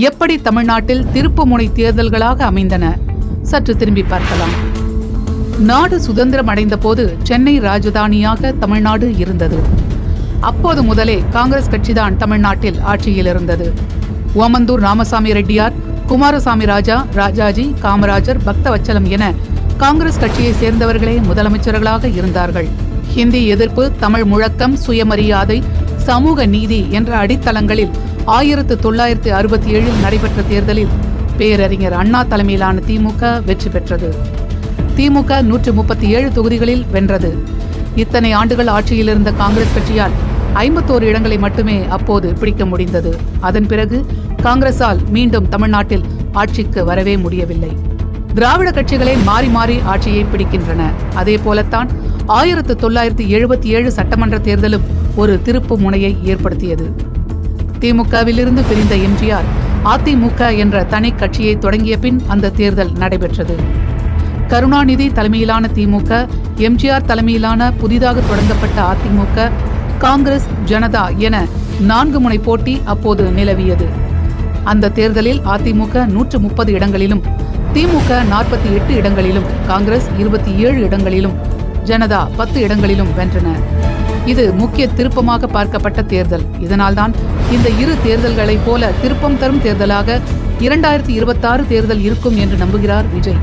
எப்படி தமிழ்நாட்டில் திருப்புமுனை தேர்தல்களாக அமைந்தன? சற்று திரும்பி பார்க்கலாம். நாடு சுதந்திரம் அடைந்த போது சென்னை ராஜதானியாக தமிழ்நாடு இருந்தது. அப்போது முதலே காங்கிரஸ் கட்சிதான் தமிழ்நாட்டில் ஆட்சியில் இருந்தது. ஓமந்தூர் ராமசாமி ரெட்டியார், குமாரசாமி ராஜா, ராஜாஜி, காமராஜர், பக்தவச்சலம் என காங்கிரஸ் கட்சியை சேர்ந்தவர்களே முதலமைச்சர்களாக இருந்தார்கள். ஹிந்தி எதிர்ப்பு, தமிழ் முழக்கம், சுயமரியாதை, சமூக நீதி என்ற அடித்தளங்களில் 1967 நடைபெற்ற தேர்தலில் பேரறிஞர் அண்ணா தலைமையிலான திமுக வெற்றி பெற்றது. திமுக 137 தொகுதிகளில் வென்றது. இத்தனை ஆண்டுகள் ஆட்சியில் இருந்த காங்கிரஸ் கட்சியால் 51 இடங்களை மட்டுமே அப்போது பிடிக்க முடிந்தது. அதன் பிறகு காங்கிரசால் மீண்டும் தமிழ்நாட்டில் ஆட்சிக்கு வரவே முடியவில்லை. திராவிட கட்சிகளே மாறி மாறி ஆட்சியை பிடிக்கின்றன. அதே போலத்தான் 1977 சட்டமன்ற தேர்தலும் ஒரு திருப்பு முனையை ஏற்படுத்தியது. திமுகவிலிருந்து பிரிந்த எம்ஜிஆர் அதிமுக என்ற தனி கட்சியை தொடங்கிய பின் அந்த தேர்தல் நடைபெற்றது. கருணாநிதி தலைமையிலான திமுக, எம்ஜிஆர் தலைமையிலான புதிதாக தொடங்கப்பட்ட அதிமுக, காங்கிரஸ், ஜனதா என 4 முனை போட்டி அப்போது நிலவியது. அந்த தேர்தலில் அதிமுக 130 இடங்களிலும், திமுக 48 இடங்களிலும், காங்கிரஸ் 27 இடங்களிலும், ஜனதா 10 இடங்களிலும் வென்றன. இது முக்கிய திருப்பமாக பார்க்கப்பட்ட தேர்தல். இதனால்தான் இந்த இரு தேர்தல்களைப் போல திருப்பம் தரும் தேர்தலாக 2026 தேர்தல் இருக்கும் என்று நம்புகிறார் விஜய்.